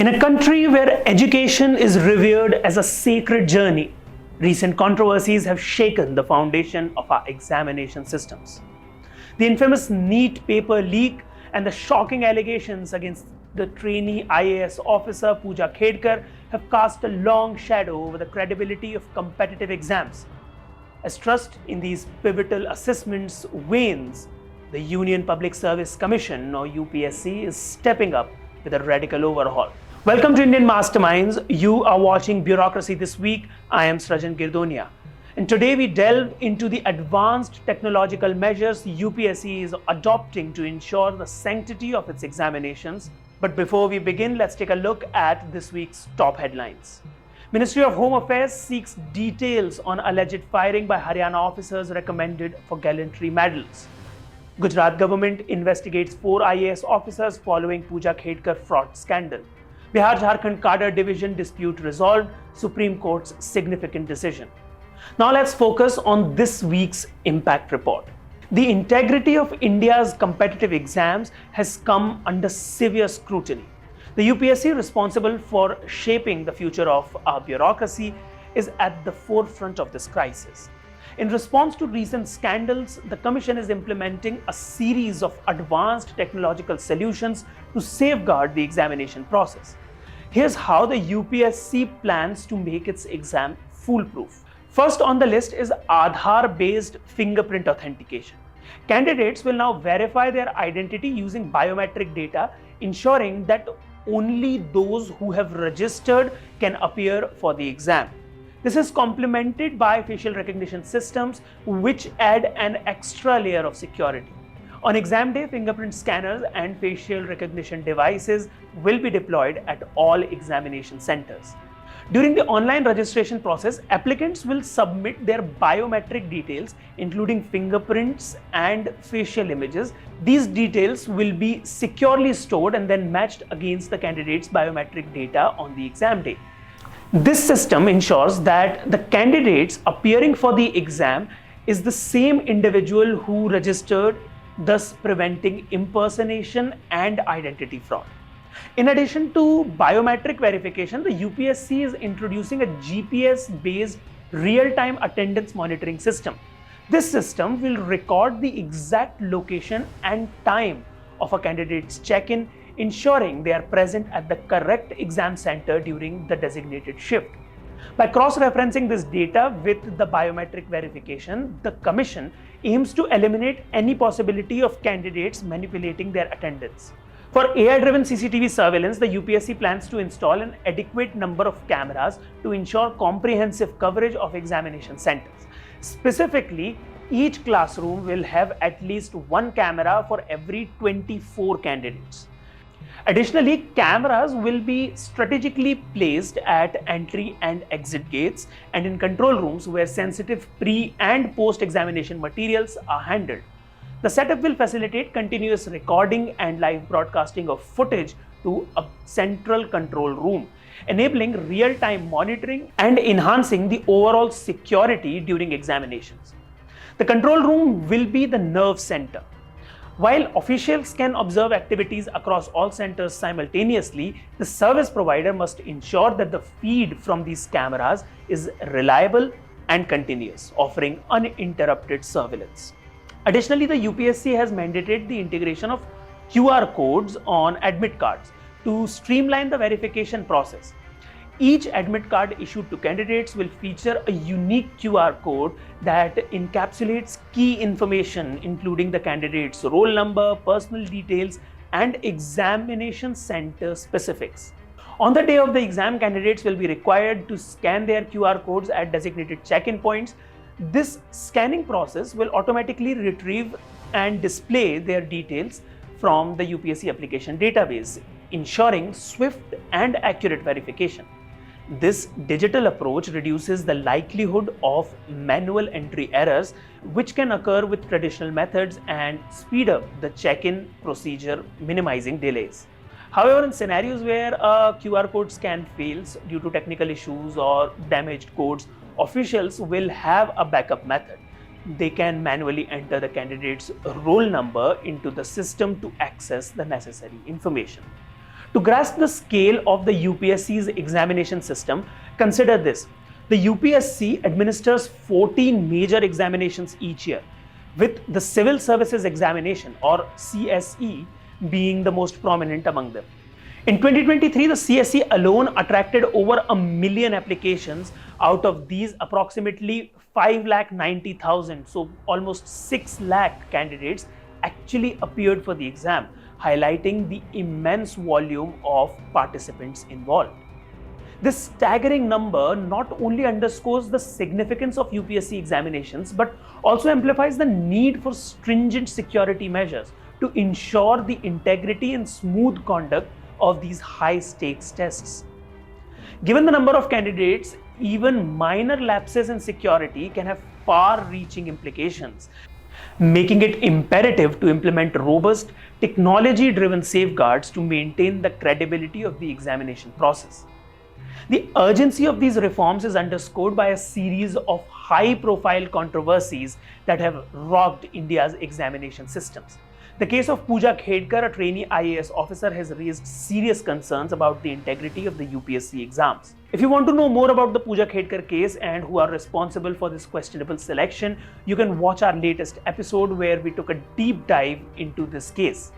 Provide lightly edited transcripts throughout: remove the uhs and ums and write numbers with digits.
In a country where education is revered as a sacred journey, recent controversies have shaken the foundation of our examination systems. The infamous NEET paper leak and the shocking allegations against the trainee IAS officer Puja Kar have cast a long shadow over the credibility of competitive exams. As trust in these pivotal assessments wanes, the Union Public Service Commission, or UPSC, is stepping up with a radical overhaul. Welcome to Indian Masterminds. You are watching Bureaucracy This Week. I am Srajan Girdonia. And today we delve into the advanced technological measures UPSC is adopting to ensure the sanctity of its examinations. But before we begin, let's take a look at this week's top headlines. Ministry of Home Affairs seeks details on alleged firing by Haryana officers recommended for gallantry medals. Gujarat government investigates 4 IAS officers following Puja Kar fraud scandal. Bihar-Jharkhand cadre division dispute resolved, Supreme Court's significant decision. Now let's focus on this week's impact report. The integrity of India's competitive exams has come under severe scrutiny. The UPSC, responsible for shaping the future of our bureaucracy, is at the forefront of this crisis. In response to recent scandals, the Commission is implementing a series of advanced technological solutions to safeguard the examination process. Here's how the UPSC plans to make its exam foolproof. First on the list is Aadhaar-based fingerprint authentication. Candidates will now verify their identity using biometric data, ensuring that only those who have registered can appear for the exam. This is complemented by facial recognition systems, which add an extra layer of security. On exam day, fingerprint scanners and facial recognition devices will be deployed at all examination centers. During the online registration process, applicants will submit their biometric details, including fingerprints and facial images. These details will be securely stored and then matched against the candidate's biometric data on the exam day. This system ensures that the candidates appearing for the exam is the same individual who registered, thus preventing impersonation and identity fraud. In addition to biometric verification, the UPSC is introducing a GPS-based real-time attendance monitoring system. This system will record the exact location and time of a candidate's check-in, ensuring they are present at the correct exam center during the designated shift. By cross-referencing this data with the biometric verification, the Commission aims to eliminate any possibility of candidates manipulating their attendance. For AI-driven CCTV surveillance, the UPSC plans to install an adequate number of cameras to ensure comprehensive coverage of examination centers. Specifically, each classroom will have at least one camera for every 24 candidates. Additionally, cameras will be strategically placed at entry and exit gates and in control rooms where sensitive pre- and post-examination materials are handled. The setup will facilitate continuous recording and live broadcasting of footage to a central control room, enabling real-time monitoring and enhancing the overall security during examinations. The control room will be the nerve center. While officials can observe activities across all centers simultaneously, the service provider must ensure that the feed from these cameras is reliable and continuous, offering uninterrupted surveillance. Additionally, the UPSC has mandated the integration of QR codes on admit cards to streamline the verification process. Each admit card issued to candidates will feature a unique QR code that encapsulates key information, including the candidate's roll number, personal details, and examination center specifics. On the day of the exam, candidates will be required to scan their QR codes at designated check-in points. This scanning process will automatically retrieve and display their details from the UPSC application database, ensuring swift and accurate verification. This digital approach reduces the likelihood of manual entry errors, which can occur with traditional methods, and speed up the check-in procedure, minimizing delays. However, in scenarios where a QR code scan fails due to technical issues or damaged codes, officials will have a backup method. They can manually enter the candidate's roll number into the system to access the necessary information. To grasp the scale of the UPSC's examination system, consider this. The UPSC administers 14 major examinations each year, with the Civil Services Examination or CSE being the most prominent among them. In 2023, the CSE alone attracted over 1 million applications. Out of these, approximately 5,90,000, so almost 6 lakh candidates actually appeared for the exam, highlighting the immense volume of participants involved. This staggering number not only underscores the significance of UPSC examinations, but also amplifies the need for stringent security measures to ensure the integrity and smooth conduct of these high-stakes tests. Given the number of candidates, even minor lapses in security can have far-reaching implications, making it imperative to implement robust, technology-driven safeguards to maintain the credibility of the examination process. The urgency of these reforms is underscored by a series of high-profile controversies that have rocked India's examination systems. The case of Puja Kar, a trainee IAS officer, has raised serious concerns about the integrity of the UPSC exams. If you want to know more about the Puja Kar case and who are responsible for this questionable selection, you can watch our latest episode where we took a deep dive into this case.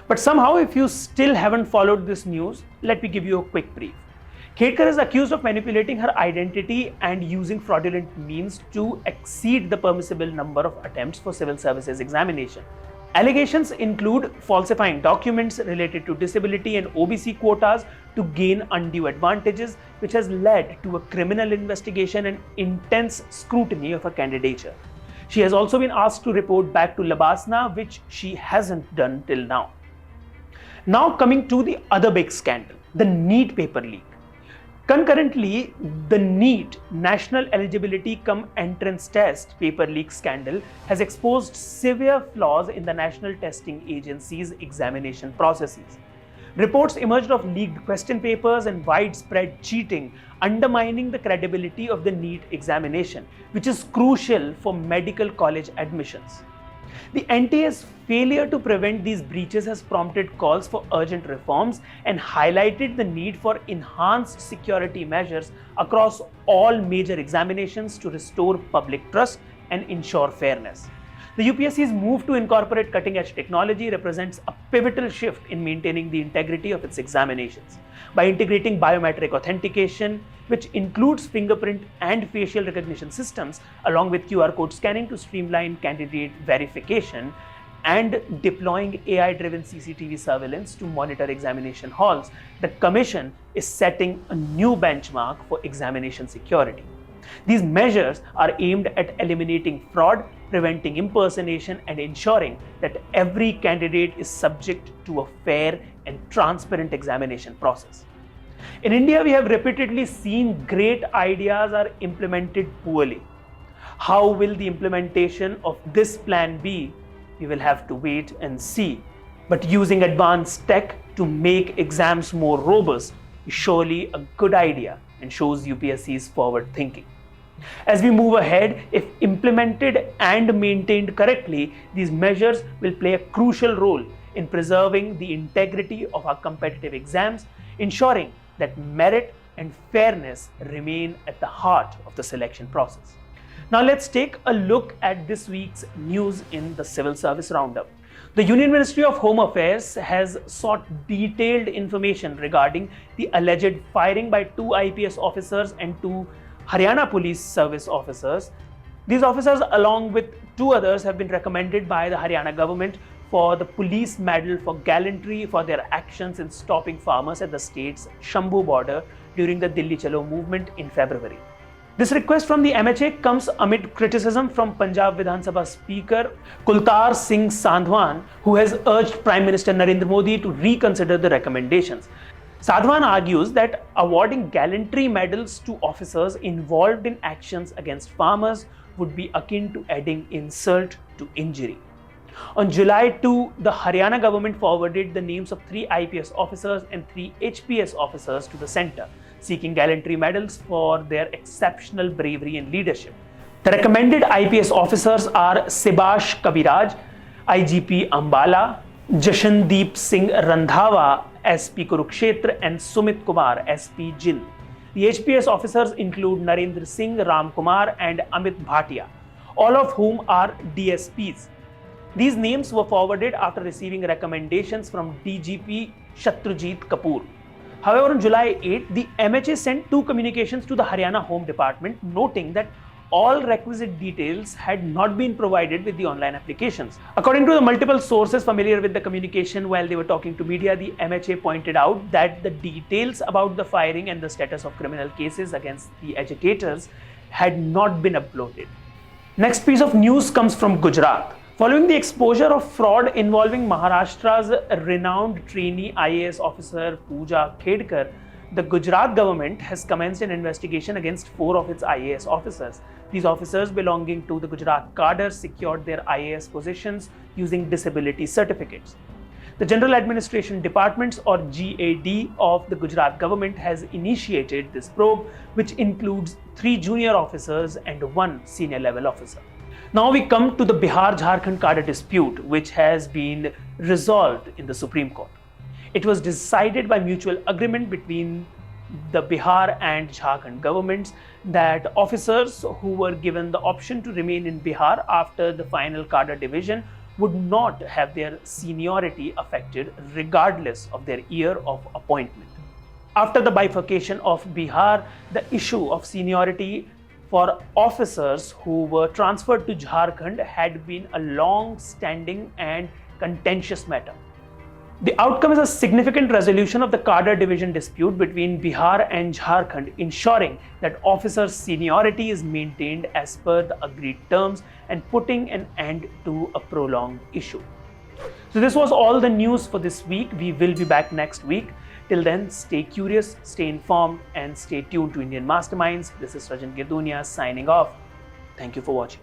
But somehow, if you still haven't followed this news, let me give you a quick brief. Kar is accused of manipulating her identity and using fraudulent means to exceed the permissible number of attempts for civil services examination. Allegations include falsifying documents related to disability and OBC quotas to gain undue advantages, which has led to a criminal investigation and intense scrutiny of her candidature. She has also been asked to report back to Labasna, which she hasn't done till now. Now coming to the other big scandal, the NEET paper leak. Concurrently, the NEET National Eligibility Cum Entrance Test paper leak scandal has exposed severe flaws in the National Testing Agency's examination processes. Reports emerged of leaked question papers and widespread cheating, undermining the credibility of the NEET examination, which is crucial for medical college admissions. The NTA's failure to prevent these breaches has prompted calls for urgent reforms and highlighted the need for enhanced security measures across all major examinations to restore public trust and ensure fairness. The UPSC's move to incorporate cutting-edge technology represents a pivotal shift in maintaining the integrity of its examinations. By integrating biometric authentication, which includes fingerprint and facial recognition systems, along with QR code scanning to streamline candidate verification, and deploying AI-driven CCTV surveillance to monitor examination halls, the Commission is setting a new benchmark for examination security. These measures are aimed at eliminating fraud, preventing impersonation, and ensuring that every candidate is subject to a fair and transparent examination process. In India, we have repeatedly seen great ideas are implemented poorly. How will the implementation of this plan be? We will have to wait and see. But using advanced tech to make exams more robust is surely a good idea and shows UPSC's forward thinking. As we move ahead, if implemented and maintained correctly, these measures will play a crucial role in preserving the integrity of our competitive exams, ensuring that merit and fairness remain at the heart of the selection process. Now let's take a look at this week's news in the Civil Service Roundup. The Union Ministry of Home Affairs has sought detailed information regarding the alleged firing by 2 IPS officers and 2 Haryana Police Service officers. These officers, along with 2 others, have been recommended by the Haryana government for the Police Medal for Gallantry for their actions in stopping farmers at the state's Shambhu border during the Delhi Chalo movement in February. This request from the MHA comes amid criticism from Punjab Vidhan Sabha Speaker Kultar Singh Sandhwan, who has urged Prime Minister Narendra Modi to reconsider the recommendations. Sadhwan argues that awarding gallantry medals to officers involved in actions against farmers would be akin to adding insult to injury. On July 2, the Haryana government forwarded the names of 3 IPS officers and 3 HPS officers to the centre, seeking gallantry medals for their exceptional bravery and leadership. The recommended IPS officers are Sibash Kabiraj, IGP Ambala, Jashandeep Singh Randhawa, SP Kurukshetra, and Sumit Kumar, SP Jind. The HPS officers include Narendra Singh, Ram Kumar, and Amit Bhatia, all of whom are DSPs. These names were forwarded after receiving recommendations from DGP Shatrujit Kapoor. However, on July 8, the MHA sent 2 communications to the Haryana Home Department noting that all requisite details had not been provided with the online applications. According to the multiple sources familiar with the communication while they were talking to media, the MHA pointed out that the details about the firing and the status of criminal cases against the educators had not been uploaded. Next piece of news comes from Gujarat. Following the exposure of fraud involving Maharashtra's renowned trainee IAS officer Puja Kar Case, the Gujarat government has commenced an investigation against 4 of its IAS officers. These officers belonging to the Gujarat cadre secured their IAS positions using disability certificates. The General Administration Departments or GAD of the Gujarat government has initiated this probe, which includes 3 junior officers and 1 senior level officer. Now we come to the Bihar-Jharkhand cadre dispute, which has been resolved in the Supreme Court. It was decided by mutual agreement between the Bihar and Jharkhand governments that officers who were given the option to remain in Bihar after the final cadre division would not have their seniority affected regardless of their year of appointment. After the bifurcation of Bihar, the issue of seniority for officers who were transferred to Jharkhand had been a long-standing and contentious matter. The outcome is a significant resolution of the cadre division dispute between Bihar and Jharkhand, ensuring that officers' seniority is maintained as per the agreed terms and putting an end to a prolonged issue. So this was all the news for this week. We will be back next week. Till then, stay curious, stay informed, and stay tuned to Indian Masterminds. This is Rajan Girdunia signing off. Thank you for watching.